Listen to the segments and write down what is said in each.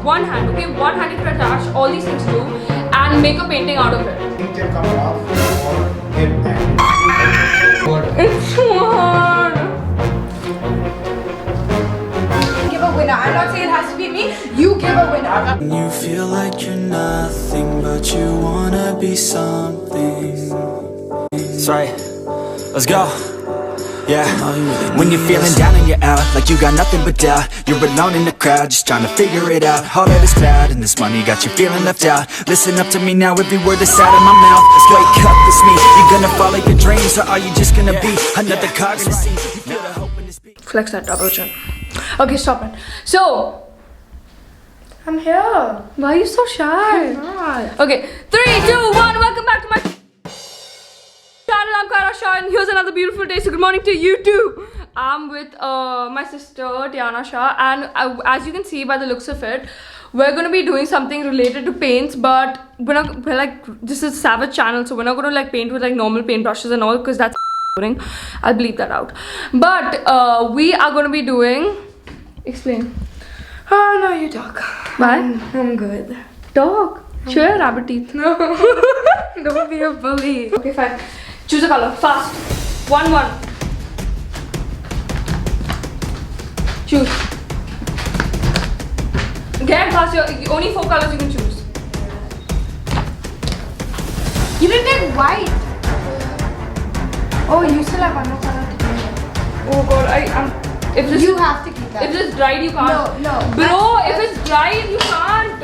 one hand, okay? One hand you can attach all these things to and make a painting out of it. Fingertip come off or get angry. It's so hard. Give a winner. I'm not saying it has to be me. You give a winner. You feel like you're nothing, but you wanna be something. That's right. Let's go. Yeah. When you're feeling down and you're out, like you got nothing but doubt, you're alone in the crowd, just trying to figure it out. All that is cloud and this money got you feeling left out. Listen up to me now, every word that's out of my mouth. Wake up, it's me. You're gonna follow your dreams, or are you just gonna be another cog in the scene? You feel the hope in this beat. Flex that double chin. Okay, stop it. So, I'm here. why are you so shy? I'm not. Okay, 3, 2, 1. Welcome back to my channel. I'm Kara Shah, and here's another beautiful day. So good morning to you too. I'm with my sister Tiana Shah, and as you can see by the looks of it, we're gonna be doing something related to paints. But we're like, this is Savage channel, so we're not gonna like paint with like normal paintbrushes and all, because that's boring. I'll bleep that out. But we are gonna be doing. Explain. Oh no, you talk. Why? I'm good. Dog. Show your rabbit teeth. No. Don't be a bully. Okay, fine. Choose a color. Fast. 1, 1. Choose. Get fast. Only 4 colors you can choose. You didn't take white. Oh, you still have one more color to take. Oh god, if this You have to keep that. if this dried, you can't. No. Bro, if it's dried, you can't.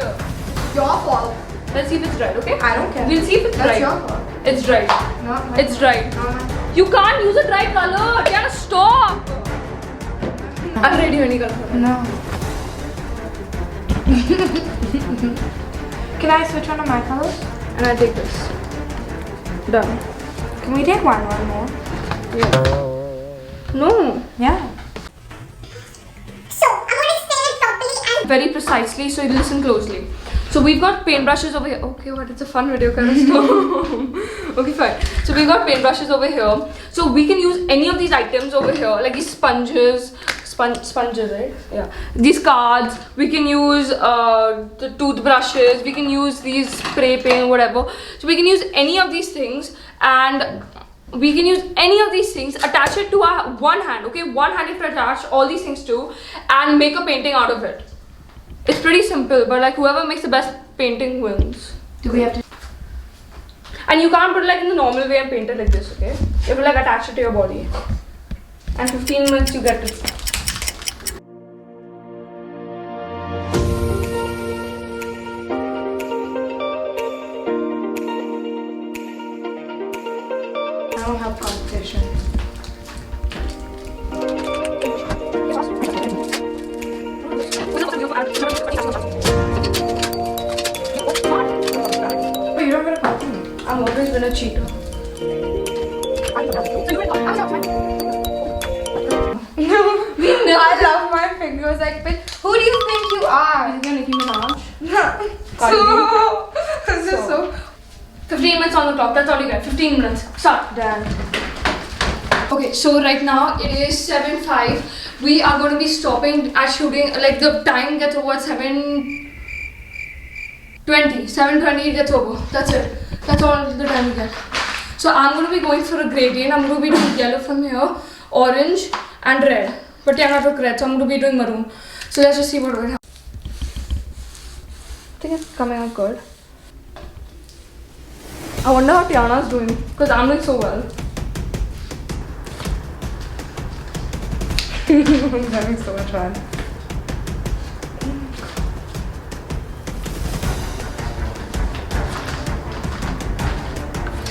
Your fault. Let's see if it's dried, okay? I don't care. We'll see if it's That's dried. your fault. It's dried. Not my It's dried. fault. Not my You can't use a dried color. Tiana, stop. I'm ready any color. No. Can I switch one of my colors? And I take this. Done. Can we take one more? No. Yeah. Very precisely, so you listen closely. So we've got paintbrushes over here. Okay, what? It's a fun video, kind of stop. Okay, fine. So we've got paintbrushes over here. So we can use any of these items over here, like these sponges, sponges, right? Yeah. These cards. We can use the toothbrushes. We can use these spray paint, whatever. So we can use any of these things, and we can use any of these things, attach it to our one hand, okay? One hand you can attach all these things to and make a painting out of it. It's pretty simple, but like whoever makes the best painting wins. Do we have to? And you can't put it like in the normal way and paint it like this, okay? You have to like attach it to your body. And 15 minutes you get it. I don't have competition. Oh, you don't get a compliment. I've always been a cheater. I love my fingers. Like, bitch, who do you think you are? You're Nicki Minaj. So, this is so. 15 minutes on the clock, that's all you get. 15 minutes. Start. Done. Okay, so right now it is 7:05. We are going to be stopping at shooting, like the time gets over at 7:20. 7:20 it gets over. That's it. That's all the time we get. So I'm going to be going for a gradient. I'm going to be doing yellow from here, orange and red. But yeah, I took red, so I'm going to be doing maroon. So let's just see what will happen. I think it's coming out good. I wonder how Tiana's doing, because I'm doing so well. I'm having so much fun.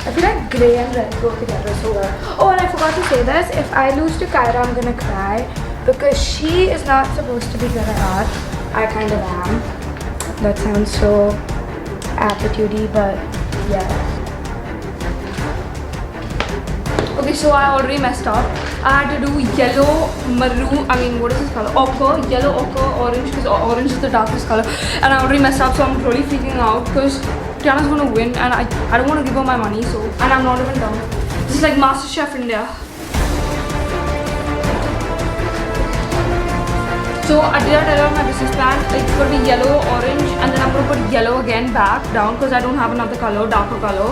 I feel like grey and red go together so well. Oh, and I forgot to say this. If I lose to Kyra, I'm gonna cry because she is not supposed to be good at art. I kind of am. That sounds so aptitude-y, but yeah. Okay, so I already messed up. I had to do yellow, maroon, what is this color? Ochre, yellow, ochre, orange, because orange is the darkest color. And I already messed up, so I'm really freaking out because Tiana's gonna win and I don't want to give her my money, so. And I'm not even done. This is like MasterChef India. So I did tell her my business plan. It's gonna be yellow, orange, yellow again back down because I don't have another color, darker color.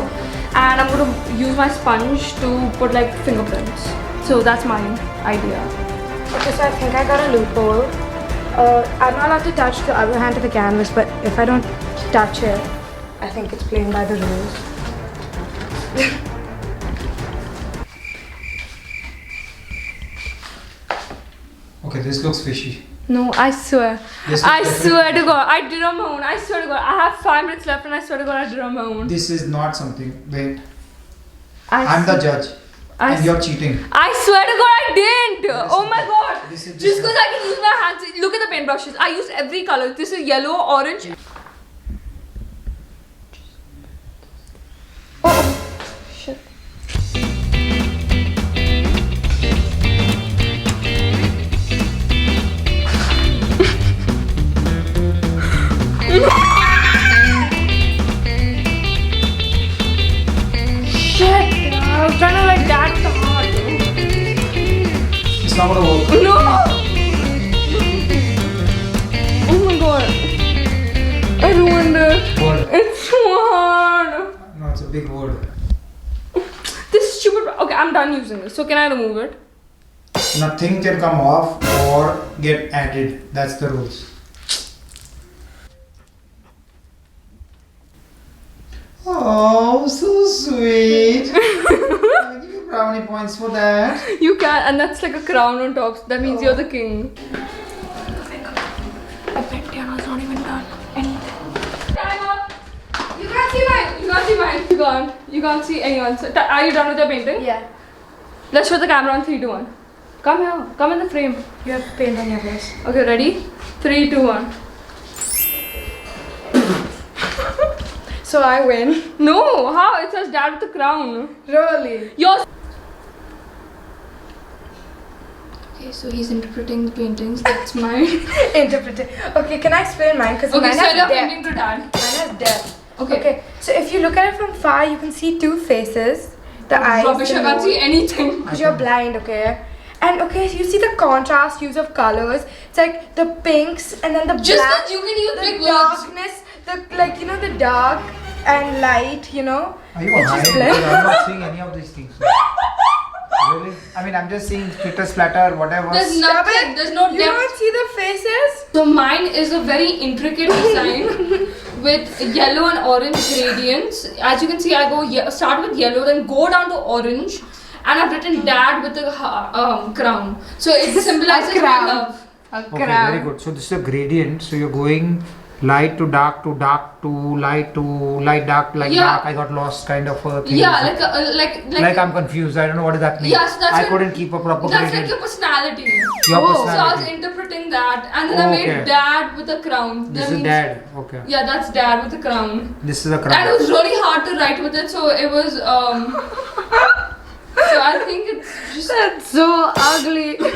And I'm going to use my sponge to put like fingerprints. So that's my idea. Okay, so I think I got a loophole. I'm not allowed to touch the other hand of the canvas, but if I don't touch it, I think it's playing by the rules. Okay, this looks fishy. No, I swear. This I looks swear to God, I did on my own. I swear to God, I have 5 minutes left and I swear to God, I did on my own. This is not something. Wait, I I'm the judge, I and you're cheating. I swear to God, I didn't. Oh my God. This is Just just because I can use my hands. Look at the paintbrushes. I used every color. This is yellow, orange. Oh, shit. Shit. I was trying to like that hard. It's not gonna work. No! Oh my God. I ruined it. Word. It's so hard. No, it's a big word. This stupid. Okay, I'm done using this. So can I remove it? Nothing can come off or get added. That's the rules. Oh, so sweet. I'll give you brownie points for that. You can, and that's like a crown on top. That means you're the king. I bet Diana's not even done anything. Time up. You can't see mine. You can't see mine. You can't. You can't see anyone's. Are you done with your painting? Yeah. Let's show the camera on 3, 2, 1. Come here. Come in the frame. You have paint on your face. Okay, ready? 3, 2, 1. So I win. No, how? It says dad with the crown. Really? Yours. Okay, so he's interpreting the paintings. That's mine. Interpreted. Okay, can I explain mine? Because Okay, mine sell has your depth. painting to dad. Mine has depth. Okay. So if you look at it from far, you can see 2 faces. The eyes. Rubbish, the I can't nose. see anything. Because you're blind, okay? And okay, so you see the contrast use of colors. It's like the pinks and then the Just black. that you can use the big words. darkness, the like the dark and light, Are you It's high? just Because black. I'm not seeing any of these things. Really? I mean, I'm just seeing splitter, splatter, whatever. There's Stop nothing. it. There's no You depth. don't see the faces? So mine is a very intricate design with yellow and orange gradients. As you can see, I go start with yellow, then go down to orange, and I've written dad with a crown. So it symbolizes my crown. love. Okay, very good. So this is a gradient. So you're going light to dark to dark to light dark, light Yeah. dark. I got lost kind of a thing. Yeah, Like I'm confused. I don't know what does that mean. Yes, that's I what- couldn't keep a proper That's like gradient. your personality. Your So I was personality. interpreting that, and then Oh, I made okay. dad with a crown. This That is means- dad. Okay. Yeah, that's dad with a crown. This is a And it crown. was really hard to write with it, so it was so I think it's just That's so ugly. no.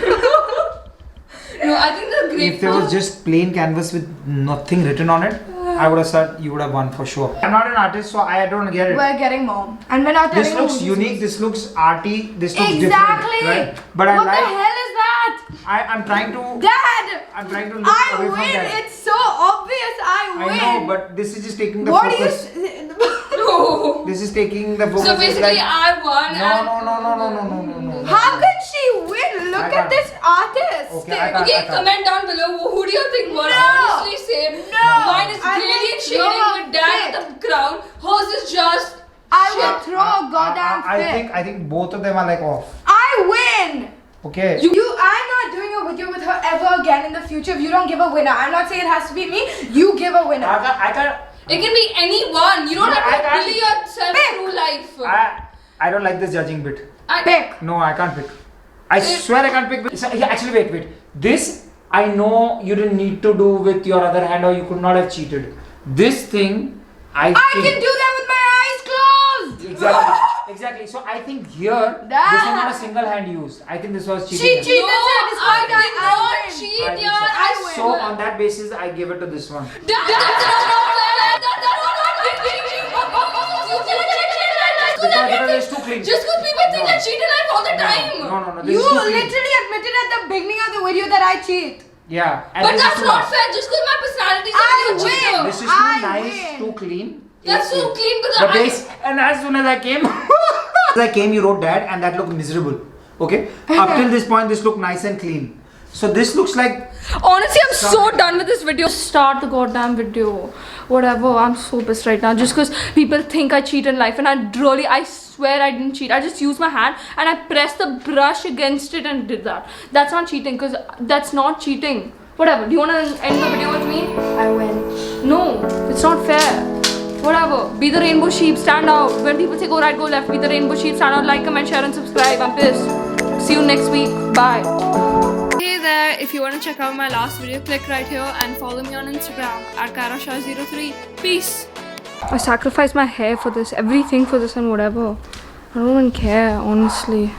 I think the If there was just plain canvas with nothing written on it, I would have said you would have won for sure. I'm not an artist, so I don't get it. We're getting more. And we're not telling This you looks who unique. This looks arty. This looks Exactly. different, right? But I what like. the hell is that? I'm trying to. Dad! I'm trying to look I away from win! that. It's so obvious I win! I know, but this is just taking the what do you... focus. no. This is taking the focus. So It's basically, like, I won. no, and no, no, no, no, no, no, no, no. How can she win? Look I at can't. this artist! Okay, I can't. Okay, comment down below. Who do you think won? No. Honestly, say No. mine is I gradient think shading you're with dad with the crown. Hers is just. I Shit. will throw a goddamn fit. I think both of them are like off. I win! Okay. I'm not doing a video with her ever again in the future if you don't give a winner. I'm not saying it has to be me. You give a winner. I can't. It can be anyone. You don't No, I have to can't. bully yourself Pick. through life. I don't like this judging bit. Pick. No, I can't pick. I swear I can't pick. Yeah, actually, wait. This I know you didn't need to do with your other hand, or you could not have cheated. This thing, I can think. do that with my eyes closed! Exactly. So I think here, this That- was not a single hand used. I think this was She cheating. cheated. No, That's it. It's I my guy. did I not win. cheat, I think yaar. so. I win. So on that basis, I give it to this one. Because it's too clean. Just because people think I cheat in life all the time. No. This You is too clean. literally admitted at the beginning of the video that I cheat. Yeah. And But this is that's too not much. fair. Just because my personality is I a cheater. win. This is I nice to clean. That's so clean because The base. And as soon as I came, you wrote dad, and that looked miserable. Okay. Up till this point, this looked nice and clean. So this looks like. Honestly, I'm so done with this video. Start the goddamn video. Whatever. I'm so pissed right now. Just because people think I cheat in life, and I swear I didn't cheat. I just used my hand and I pressed the brush against it and did that. That's not cheating, because that's not cheating. Whatever. Do you want to end the video with me? I win. No, it's not fair. Whatever. Be the rainbow sheep. Stand out. When people say go right, go left, be the rainbow sheep. Stand out. Like, comment, share, and subscribe. I'm pissed. See you next week. Bye. Hey there, if you want to check out my last video, click right here and follow me on Instagram at KairaShah03. Peace. I sacrificed my hair for this, everything for this and whatever. I don't even care, honestly.